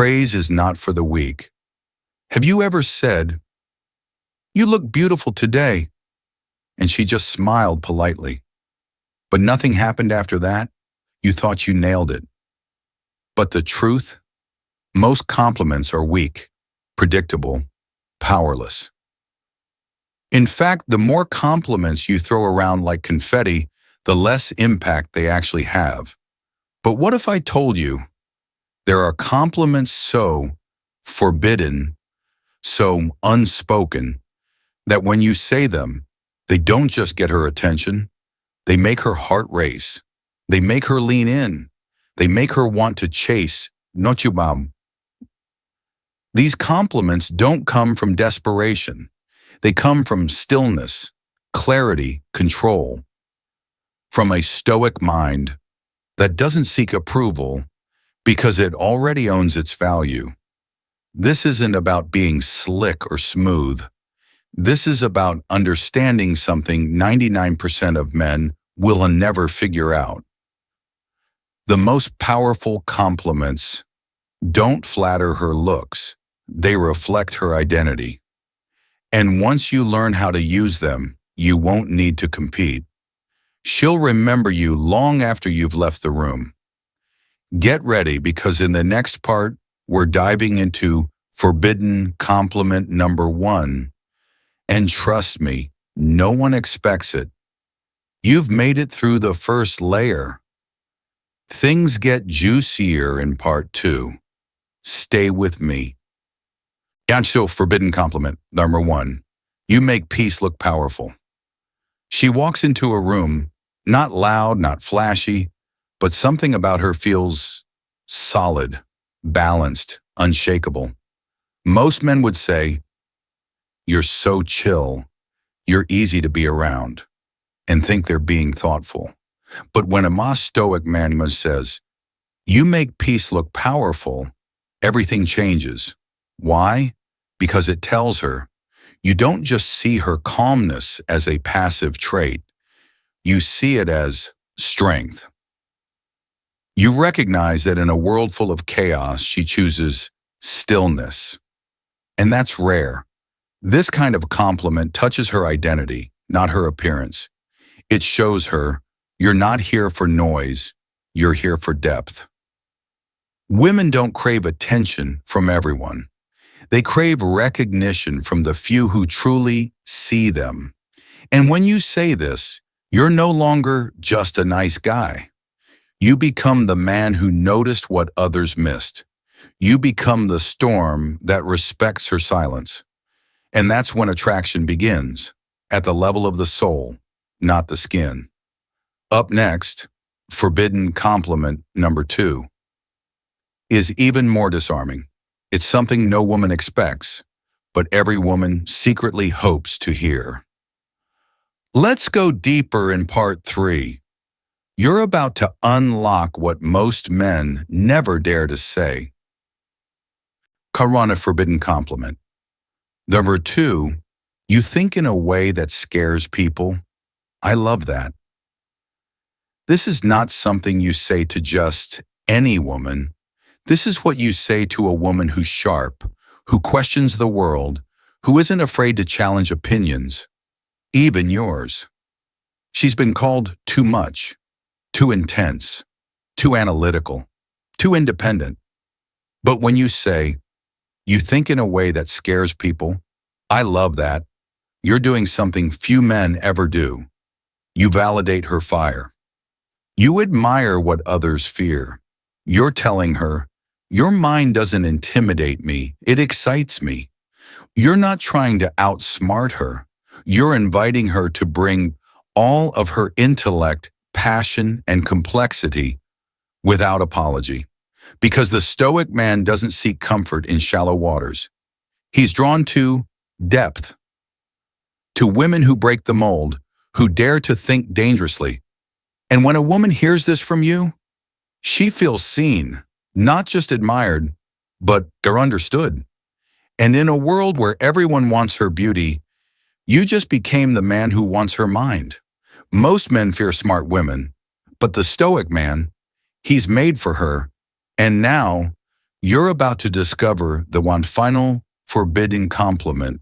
Praise is not for the weak. Have you ever said, "You look beautiful today," and she just smiled politely, but nothing happened after that? You thought you nailed it. But the truth? Most compliments are weak, predictable, powerless. In fact, the more compliments you throw around like confetti, the less impact they actually have. But what if I told you there are compliments so forbidden, so unspoken, that when you say them, they don't just get her attention, they make her heart race. They make her lean in. They make her want to chase nochubam. These compliments don't come from desperation. They come from stillness, clarity, control. From a stoic mind that doesn't seek approval because it already owns its value. This isn't about being slick or smooth. This is about understanding something 99% of men will never figure out. The most powerful compliments don't flatter her looks. They reflect her identity. And once you learn how to use them, you won't need to compete. She'll remember you long after you've left the room. Get ready, because in the next part, we're diving into forbidden compliment number 1. And trust me, no one expects it. You've made it through the first layer. Things get juicier in part 2. Stay with me. Yancho forbidden compliment number 1. You make peace look powerful. She walks into a room, not loud, not flashy, but something about her feels solid, balanced, unshakable. Most men would say, "You're so chill, you're easy to be around," and think they're being thoughtful. But when a most stoic man says, "You make peace look powerful," everything changes. Why? Because it tells her, you don't just see her calmness as a passive trait. You see it as strength. You recognize that in a world full of chaos, she chooses stillness. And that's rare. This kind of compliment touches her identity, not her appearance. It shows her, you're not here for noise, you're here for depth. Women don't crave attention from everyone. They crave recognition from the few who truly see them. And when you say this, you're no longer just a nice guy. You become the man who noticed what others missed. You become the storm that respects her silence. And that's when attraction begins, at the level of the soul, not the skin. Up next, forbidden compliment number 2 is even more disarming. It's something no woman expects, but every woman secretly hopes to hear. Let's go deeper in part 3. You're about to unlock what most men never dare to say. Karana forbidden compliment. Number 2, you think in a way that scares people. I love that. This is not something you say to just any woman. This is what you say to a woman who's sharp, who questions the world, who isn't afraid to challenge opinions, even yours. She's been called too much, too intense, too analytical, too independent. But when you say, you think in a way that scares people, I love that, you're doing something few men ever do. You validate her fire. You admire what others fear. You're telling her, your mind doesn't intimidate me, it excites me. You're not trying to outsmart her. You're inviting her to bring all of her intellect, passion, and complexity without apology. Because the stoic man doesn't seek comfort in shallow waters. He's drawn to depth, to women who break the mold, who dare to think dangerously. And when a woman hears this from you, she feels seen, not just admired, but understood. And in a world where everyone wants her beauty, you just became the man who wants her mind. Most men fear smart women, but the stoic man, he's made for her. And now You're about to discover the one final forbidden compliment,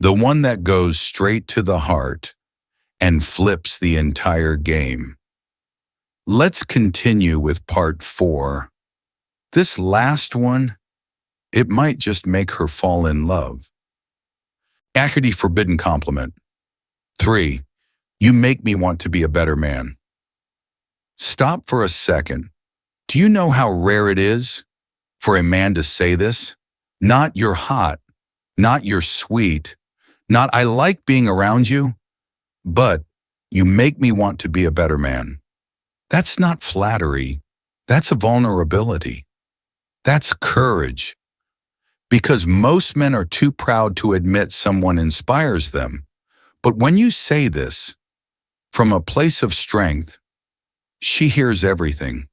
the one that goes straight to the heart and flips the entire game. Let's continue with part 4. This last one, it might just make her fall in love. Acredy forbidden compliment. 3. You make me want to be a better man. Stop for a second. Do you know how rare it is for a man to say this? Not "you're hot," not "you're sweet," not "I like being around you," but "you make me want to be a better man." That's not flattery. That's a vulnerability. That's courage. Because most men are too proud to admit someone inspires them. But when you say this from a place of strength, she hears everything.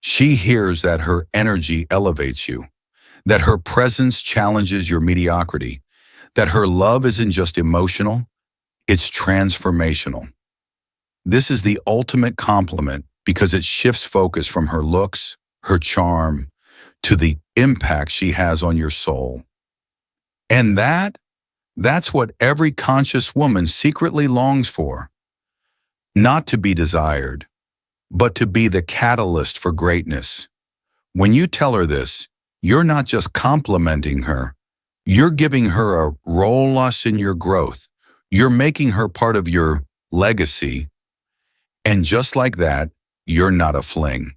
She hears that her energy elevates you, that her presence challenges your mediocrity, that her love isn't just emotional, it's transformational. This is the ultimate compliment because it shifts focus from her looks, her charm, to the impact she has on your soul. And that's what every conscious woman secretly longs for. Not to be desired, but to be the catalyst for greatness. When you tell her this, you're not just complimenting her, you're giving her a role in your growth. You're making her part of your legacy. And just like that, you're not a fling.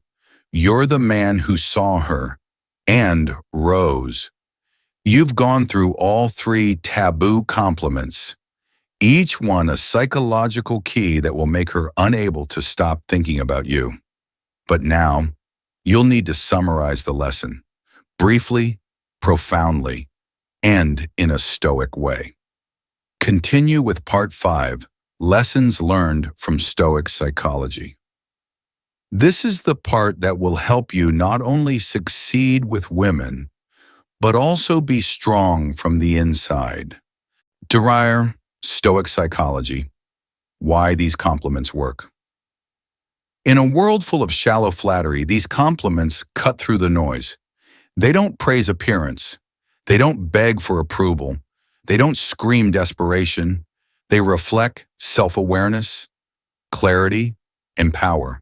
You're the man who saw her and rose. You've gone through all 3 taboo compliments, each one a psychological key that will make her unable to stop thinking about you. But now, you'll need to summarize the lesson, briefly, profoundly, and in a Stoic way. Continue with part 5, Lessons Learned from Stoic Psychology. This is the part that will help you not only succeed with women, but also be strong from the inside. Drool, Stoic Psychology. Why these compliments work. In a world full of shallow flattery, these compliments cut through the noise. They don't praise appearance. They don't beg for approval. They don't scream desperation. They reflect self-awareness, clarity, and power.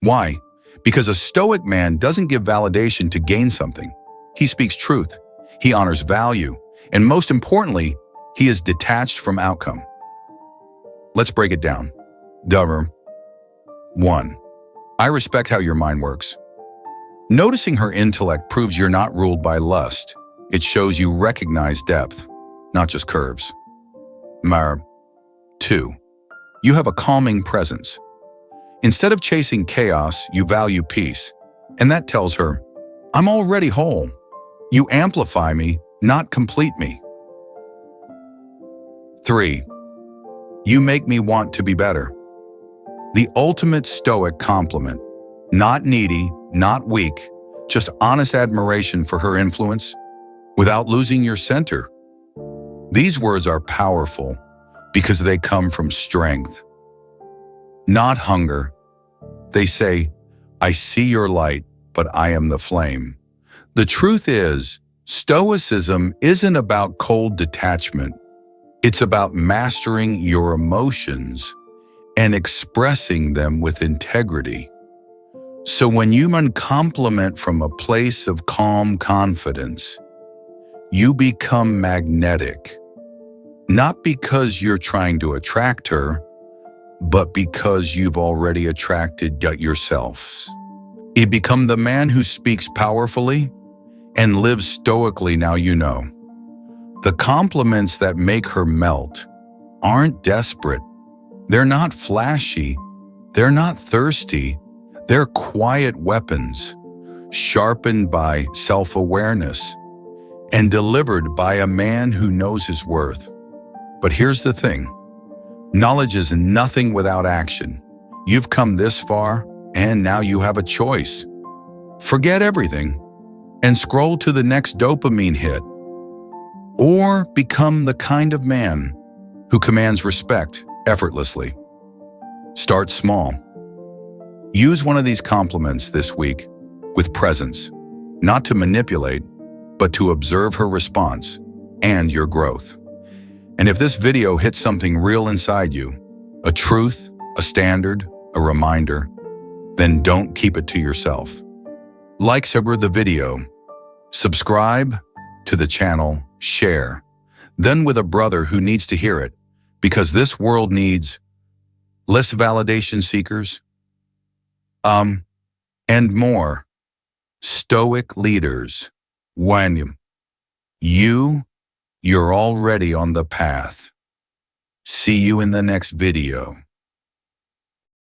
Why? Because a Stoic man doesn't give validation to gain something. He speaks truth. He honors value. And most importantly, he is detached from outcome. Let's break it down. 1. I respect how your mind works. Noticing her intellect proves you're not ruled by lust. It shows you recognize depth, not just curves. 2. You have a calming presence. Instead of chasing chaos, you value peace. And that tells her, I'm already whole. You amplify me, not complete me. 3. You make me want to be better. The ultimate Stoic compliment. Not needy, not weak, just honest admiration for her influence without losing your center. These words are powerful because they come from strength, not hunger. They say, I see your light, but I am the flame. The truth is, Stoicism isn't about cold detachment. It's about mastering your emotions and expressing them with integrity. So when you compliment from a place of calm confidence, you become magnetic, not because you're trying to attract her, but because you've already attracted yourselves. You become the man who speaks powerfully and lives stoically. Now you know. The compliments that make her melt aren't desperate. They're not flashy. They're not thirsty. They're quiet weapons, sharpened by self-awareness and delivered by a man who knows his worth. But here's the thing. Knowledge is nothing without action. You've come this far, and now you have a choice. Forget everything and scroll to the next dopamine hit. Or become the kind of man who commands respect effortlessly. Start small. Use one of these compliments this week with presence. not to manipulate, but to observe her response and your growth. And if this video hits something real inside you, a truth, a standard, a reminder, then don't keep it to yourself. Like the video, subscribe to the channel, share, then with a brother who needs to hear it, because this world needs less validation seekers, and more Stoic leaders. When you're already on the path. See you in the next video.